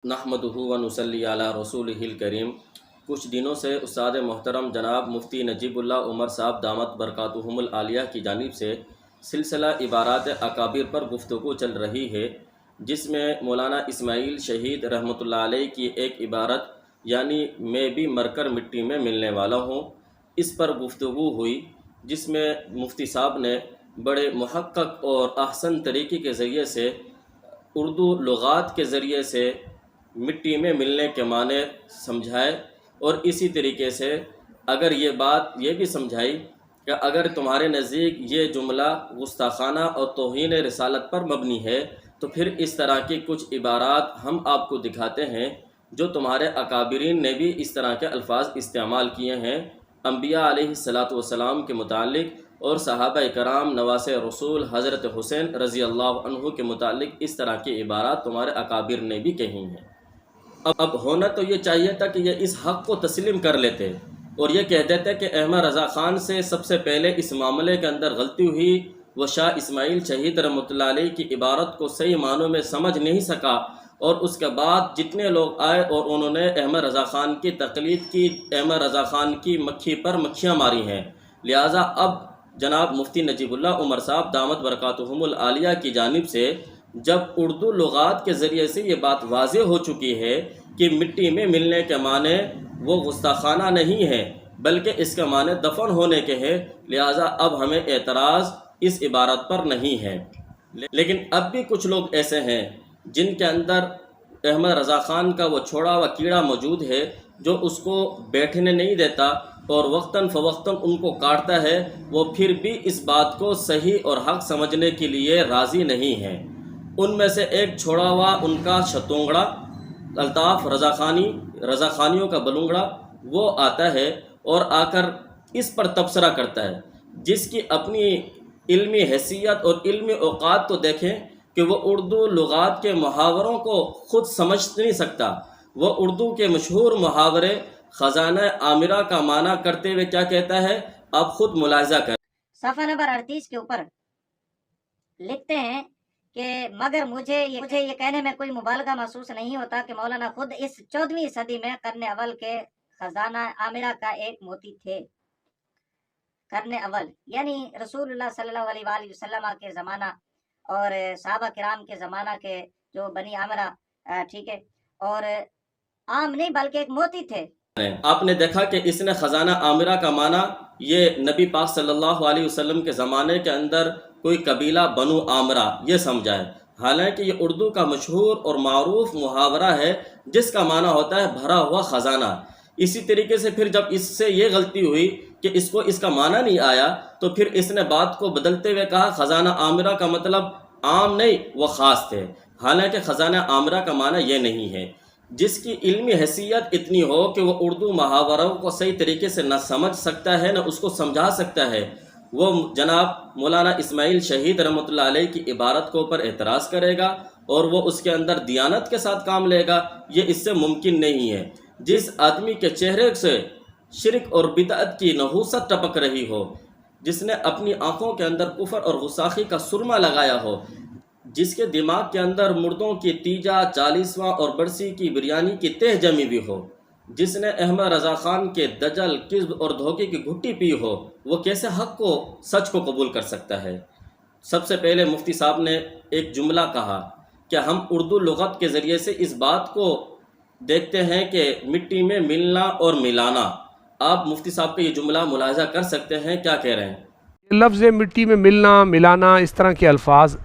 نحمدہ و نصلی علی رسولہ الکریم۔ کچھ دنوں سے استاد محترم جناب مفتی نجیب اللہ عمر صاحب دامت برکاتہم العالیہ کی جانب سے سلسلہ عبارات اکابر پر گفتگو چل رہی ہے، جس میں مولانا اسماعیل شہید رحمۃ اللہ علیہ کی ایک عبارت یعنی میں بھی مر کر مٹی میں ملنے والا ہوں، اس پر گفتگو ہوئی، جس میں مفتی صاحب نے بڑے محقق اور احسن طریقے کے ذریعے سے اردو لغات کے ذریعے سے مٹی میں ملنے کے معنی سمجھائے، اور اسی طریقے سے اگر یہ بات یہ بھی سمجھائی کہ اگر تمہارے نزدیک یہ جملہ گستاخانہ اور توہین رسالت پر مبنی ہے تو پھر اس طرح کی کچھ عبارات ہم آپ کو دکھاتے ہیں جو تمہارے اکابرین نے بھی اس طرح کے الفاظ استعمال کیے ہیں انبیاء علیہ الصلاۃ والسلام کے متعلق، اور صحابہ کرام نواسے رسول حضرت حسین رضی اللہ عنہ کے متعلق اس طرح کی عبارات تمہارے اکابر نے بھی کہی ہیں۔ اب ہونا تو یہ چاہیے تھا کہ یہ اس حق کو تسلیم کر لیتے اور یہ کہہ دیتے کہ احمد رضا خان سے سب سے پہلے اس معاملے کے اندر غلطی ہوئی، وہ شاہ اسماعیل شہید رحمۃ اللہ علیہ کی عبارت کو صحیح معنوں میں سمجھ نہیں سکا، اور اس کے بعد جتنے لوگ آئے اور انہوں نے احمد رضا خان کی تقلید کی، احمد رضا خان کی مکھی پر مکھیاں ماری ہیں، لہٰذا اب جناب مفتی نجیب اللہ عمر صاحب دامت برکاتہم العالیہ کی جانب سے جب اردو لغات کے ذریعے سے یہ بات واضح ہو چکی ہے کہ مٹی میں ملنے کے معنی وہ گستاخانہ نہیں ہے بلکہ اس کا معنی دفن ہونے کے ہے، لہٰذا اب ہمیں اعتراض اس عبارت پر نہیں ہے۔ لیکن اب بھی کچھ لوگ ایسے ہیں جن کے اندر احمد رضا خان کا وہ چھوڑا ہوا کیڑا موجود ہے جو اس کو بیٹھنے نہیں دیتا اور وقتاً فوقتاً ان کو کاٹتا ہے، وہ پھر بھی اس بات کو صحیح اور حق سمجھنے کے لیے راضی نہیں ہیں۔ ان میں سے ایک چھوڑا ہوا ان کا شتونگڑا الطاف رضا خانیوں کا بلونگڑا وہ آتا ہے اور آ کر اس پر تبصرہ کرتا ہے، جس کی اپنی علمی حیثیت اور علمی اوقات کو دیکھیں کہ وہ اردو لغات کے محاوروں کو خود سمجھ نہیں سکتا۔ وہ اردو کے مشہور محاورے خزانہ عامرہ کا معنی کرتے ہوئے کیا کہتا ہے، آپ خود ملاحظہ کریں۔ صفحہ نمبر 38 کے اوپر لکھتے ہیں کہ مگر مجھے یہ کہنے میں کوئی مبالغہ محسوس نہیں ہوتا کہ مولانا خود اس 14ویں صدی میں قرن اول کے خزانہ عامرہ کا ایک موتی تھے۔ قرن اول یعنی رسول اللہ صلی اللہ علیہ وآلہ وسلم کے زمانہ اور صحابہ کرام کے زمانہ کے جو بنی عامرہ، ٹھیک ہے، اور عام نہیں بلکہ ایک موتی تھے۔ آپ نے دیکھا کہ اس نے خزانہ عامرہ کا معنی یہ نبی پاک صلی اللہ علیہ وسلم کے زمانے کے اندر کوئی قبیلہ بنو عامرہ یہ سمجھا ہے، حالانکہ یہ اردو کا مشہور اور معروف محاورہ ہے جس کا معنی ہوتا ہے بھرا ہوا خزانہ۔ اسی طریقے سے پھر جب اس سے یہ غلطی ہوئی کہ اس کو اس کا معنی نہیں آیا تو پھر اس نے بات کو بدلتے ہوئے کہا خزانہ عامرہ کا مطلب عام نہیں وہ خاص تھے، حالانکہ خزانہ عامرہ کا معنی یہ نہیں ہے۔ جس کی علمی حیثیت اتنی ہو کہ وہ اردو محاوروں کو صحیح طریقے سے نہ سمجھ سکتا ہے نہ اس کو سمجھا سکتا ہے، وہ جناب مولانا اسماعیل شہید رحمۃ اللہ علیہ کی عبارت کے اوپر اعتراض کرے گا اور وہ اس کے اندر دیانت کے ساتھ کام لے گا، یہ اس سے ممکن نہیں ہے۔ جس آدمی کے چہرے سے شرک اور بدعت کی نحوست ٹپک رہی ہو، جس نے اپنی آنکھوں کے اندر کفر اور گستاخی کا سرما لگایا ہو، جس کے دماغ کے اندر مردوں کی تیجا، چالیسواں اور برسی کی بریانی کی تہ جمی بھی ہو، جس نے احمد رضا خان کے دجل، کذب اور دھوکے کی گھٹی پی ہو، وہ کیسے حق کو، سچ کو قبول کر سکتا ہے؟ سب سے پہلے مفتی صاحب نے ایک جملہ کہا کہ ہم اردو لغت کے ذریعے سے اس بات کو دیکھتے ہیں کہ مٹی میں ملنا اور ملانا۔ آپ مفتی صاحب کا یہ جملہ ملاحظہ کر سکتے ہیں، کیا کہہ رہے ہیں؟ لفظ مٹی میں ملنا، ملانا، اس طرح کے الفاظ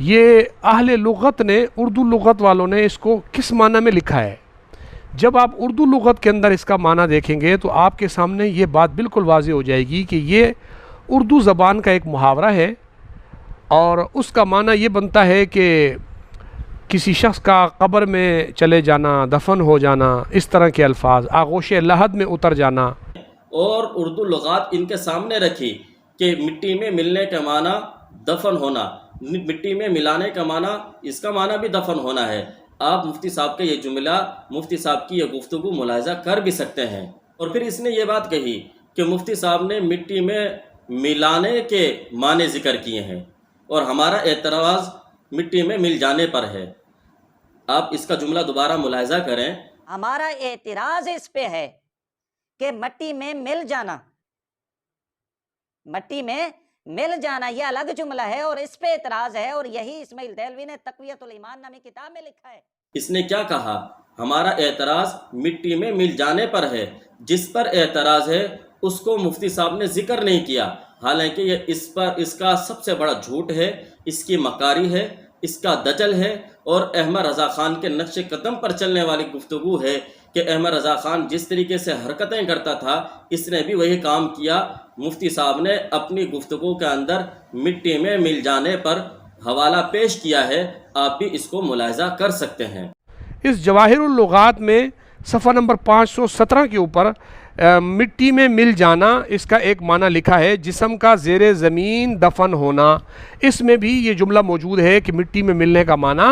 یہ اہل لغت نے، اردو لغت والوں نے اس کو کس معنی میں لکھا ہے؟ جب آپ اردو لغت کے اندر اس کا معنی دیکھیں گے تو آپ کے سامنے یہ بات بالکل واضح ہو جائے گی کہ یہ اردو زبان کا ایک محاورہ ہے، اور اس کا معنی یہ بنتا ہے کہ کسی شخص کا قبر میں چلے جانا، دفن ہو جانا، اس طرح کے الفاظ، آغوش لحد میں اتر جانا۔ اور اردو لغات ان کے سامنے رکھی کہ مٹی میں ملنے کا معنی دفن ہونا، مٹی میں ملانے کا معنی، اس کا معنی بھی دفن ہونا ہے۔ آپ مفتی صاحب کا یہ جملہ، مفتی صاحب کی یہ گفتگو ملاحظہ کر بھی سکتے ہیں۔ اور پھر اس نے یہ بات کہی کہ مفتی صاحب نے مٹی میں ملانے کے معنی ذکر کیے ہیں اور ہمارا اعتراض مٹی میں مل جانے پر ہے۔ آپ اس کا جملہ دوبارہ ملاحظہ کریں. ہمارا اعتراض اس پہ ہے کہ مٹی میں مل جانا، مٹی میں مل جانا یہ الگ جملہ ہے اور اس پہ اعتراض ہے، اور یہی اسماعیل دہلوی نے تقویت الایمان نامی کتاب میں لکھا ہے. اس نے کیا کہا؟ ہمارا اعتراض مٹی میں مل جانے پر ہے. جس پر اعتراض ہے اس کو مفتی صاحب نے ذکر نہیں کیا، حالانکہ یہ اس کا سب سے بڑا جھوٹ ہے، اس کی مکاری ہے، اس کا دجل ہے، اور احمد رضا خان کے نقش قدم پر چلنے والی گفتگو ہے کہ احمد رضا خان جس طریقے سے حرکتیں کرتا تھا اس نے بھی وہی کام کیا. مفتی صاحب نے اپنی گفتگو کے اندر مٹی میں مل جانے پر حوالہ پیش کیا ہے، آپ بھی اس کو ملاحظہ کر سکتے ہیں. اس جواہر اللغات میں صفحہ نمبر 517 کے اوپر مٹی میں مل جانا اس کا ایک معنی لکھا ہے، جسم کا زیر زمین دفن ہونا. اس میں بھی یہ جملہ موجود ہے کہ مٹی میں ملنے کا معنی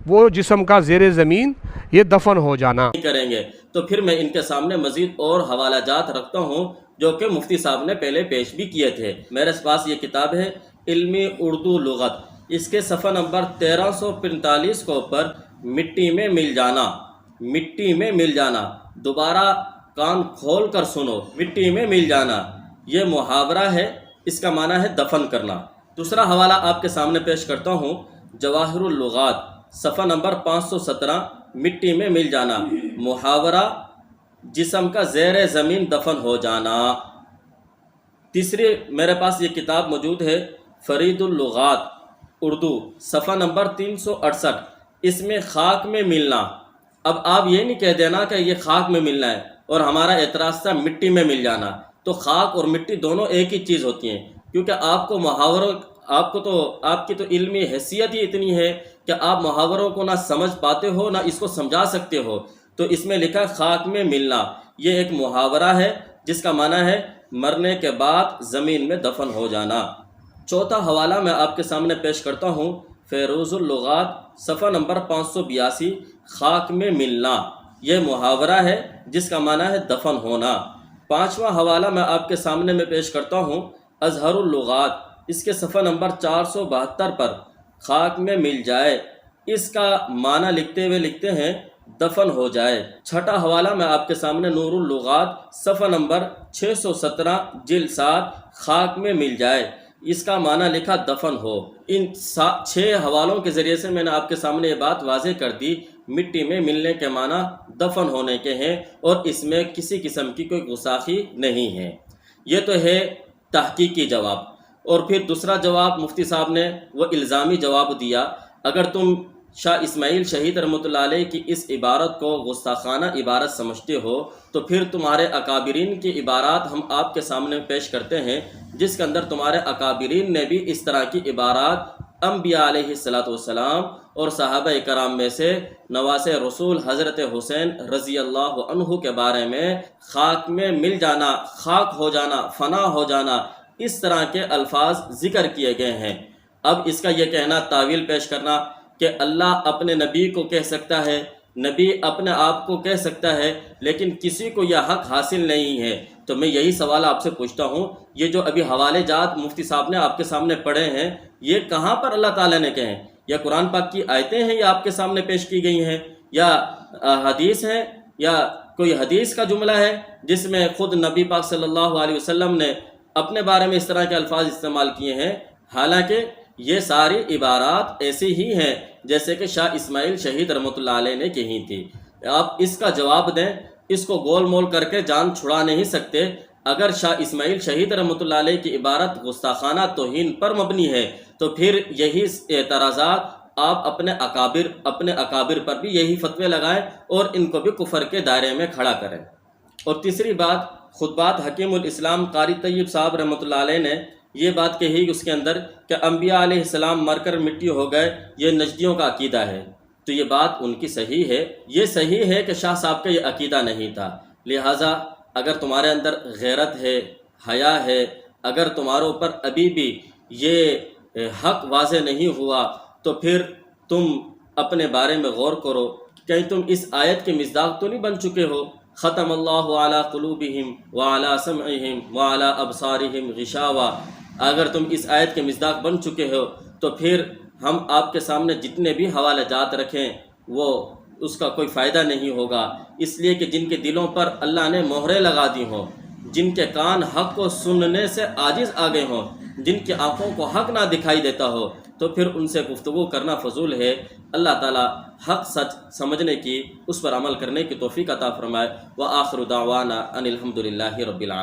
وہ جسم کا زیر زمین یہ دفن ہو جانا. کریں گے تو پھر میں ان کے سامنے مزید اور حوالہ جات رکھتا ہوں جو کہ مفتی صاحب نے پہلے پیش بھی کیے تھے. میرے پاس یہ کتاب ہے علمی اردو لغت، اس کے صفحہ نمبر 1345 کے اوپر مٹی میں مل جانا، مٹی میں مل جانا، دوبارہ کان کھول کر سنو، مٹی میں مل جانا یہ محاورہ ہے، اس کا معنی ہے دفن کرنا. دوسرا حوالہ آپ کے سامنے پیش کرتا ہوں، جواہر اللغات صفحہ نمبر 517، مٹی میں مل جانا محاورہ جسم کا زیر زمین دفن ہو جانا. تیسری میرے پاس یہ کتاب موجود ہے فرید اللغات اردو صفحہ نمبر 368، اس میں خاک میں ملنا. اب آپ یہ نہیں کہہ دینا کہ یہ خاک میں ملنا ہے اور ہمارا اعتراض تھا مٹی میں مل جانا. تو خاک اور مٹی دونوں ایک ہی چیز ہوتی ہیں، کیونکہ آپ کو محاوروں آپ کی تو علمی حیثیت ہی اتنی ہے کہ آپ محاوروں کو نہ سمجھ پاتے ہو نہ اس کو سمجھا سکتے ہو. تو اس میں لکھا خاک میں ملنا، یہ ایک محاورہ ہے جس کا معنی ہے مرنے کے بعد زمین میں دفن ہو جانا. چوتھا حوالہ میں آپ کے سامنے پیش کرتا ہوں، فیروز اللغات صفحہ نمبر 582، خاک میں ملنا یہ محاورہ ہے جس کا معنی ہے دفن ہونا. پانچواں حوالہ میں آپ کے سامنے میں پیش کرتا ہوں، اظہر اللغات، اس کے صفحہ نمبر 472 پر خاک میں مل جائے، اس کا معنی لکھتے ہوئے لکھتے ہیں دفن ہو جائے. چھٹا حوالہ میں آپ کے سامنے نور اللغات صفحہ نمبر 617 جلد 7، خاک میں مل جائے، اس کا معنی لکھا دفن ہو. ان 6 حوالوں کے ذریعے سے میں نے آپ کے سامنے یہ بات واضح کر دی، مٹی میں ملنے کے معنی دفن ہونے کے ہیں اور اس میں کسی قسم کی کوئی گستاخی نہیں ہے. یہ تو ہے تحقیقی جواب. اور پھر دوسرا جواب مفتی صاحب نے وہ الزامی جواب دیا، اگر تم شاہ اسماعیل شہید رحمۃ اللہ علیہ کی اس عبارت کو گستاخانہ عبارت سمجھتے ہو تو پھر تمہارے اکابرین کی عبارات ہم آپ کے سامنے پیش کرتے ہیں، جس کے اندر تمہارے اکابرین نے بھی اس طرح کی عبارات انبیاء علیہ السلام اور صحابہ کرام میں سے نواس رسول حضرت حسین رضی اللہ عنہ کے بارے میں خاک میں مل جانا، خاک ہو جانا، فنا ہو جانا، اس طرح کے الفاظ ذکر کیے گئے ہیں. اب اس کا یہ کہنا، تعویل پیش کرنا کہ اللہ اپنے نبی کو کہہ سکتا ہے، نبی اپنے آپ کو کہہ سکتا ہے، لیکن کسی کو یہ حق حاصل نہیں ہے. تو میں یہی سوال آپ سے پوچھتا ہوں، یہ جو ابھی حوالے جات مفتی صاحب نے آپ کے سامنے پڑھے ہیں، یہ کہاں پر اللہ تعالیٰ نے کہے ہیں؟ یا قرآن پاک کی آیتیں ہیں یا آپ کے سامنے پیش کی گئی ہیں، یا حدیث ہیں، یا کوئی حدیث کا جملہ ہے جس میں خود نبی پاک صلی اللہ علیہ وسلم نے اپنے بارے میں اس طرح کے الفاظ استعمال کیے ہیں؟ حالانکہ یہ ساری عبارات ایسی ہی ہیں جیسے کہ شاہ اسماعیل شہید رحمۃ اللہ علیہ نے کہی تھی. آپ اس کا جواب دیں، اس کو گول مول کر کے جان چھڑا نہیں سکتے. اگر شاہ اسماعیل شہید رحمۃ اللہ علیہ کی عبارت گستاخانہ توہین پر مبنی ہے تو پھر یہی اعتراضات آپ اپنے اکابر پر بھی یہی فتوے لگائیں اور ان کو بھی کفر کے دائرے میں کھڑا کریں. اور تیسری بات، خطبات حکیم الاسلام قاری طیب صاحب رحمۃ اللہ علیہ نے یہ بات کہی اس کے اندر کہ انبیاء علیہ السلام مر کر مٹی ہو گئے، یہ نجدیوں کا عقیدہ ہے. تو یہ بات ان کی صحیح ہے، یہ صحیح ہے کہ شاہ صاحب کا یہ عقیدہ نہیں تھا. لہٰذا اگر تمہارے اندر غیرت ہے، حیا ہے، اگر تمہارے اوپر ابھی بھی یہ حق واضح نہیں ہوا تو پھر تم اپنے بارے میں غور کرو. کہیں تم اس آیت کے مصداق تو نہیں بن چکے ہو؟ ختم اللہ علی قلوبہم وعلی سمعہم وعلی ابصارہم غشاوہ. اگر تم اس آیت کے مصداق بن چکے ہو تو پھر ہم آپ کے سامنے جتنے بھی حوالہ جات رکھیں وہ اس کا کوئی فائدہ نہیں ہوگا، اس لیے کہ جن کے دلوں پر اللہ نے مہریں لگا دی ہوں، جن کے کان حق کو سننے سے عاجز آ گئے ہوں، جن کی آنکھوں کو حق نہ دکھائی دیتا ہو، تو پھر ان سے گفتگو کرنا فضول ہے۔ اللہ تعالی حق سچ سمجھنے کی، اس پر عمل کرنے کی توفیق عطا فرمائے۔ وآخر دعوانا ان الحمد للہ رب العالمین۔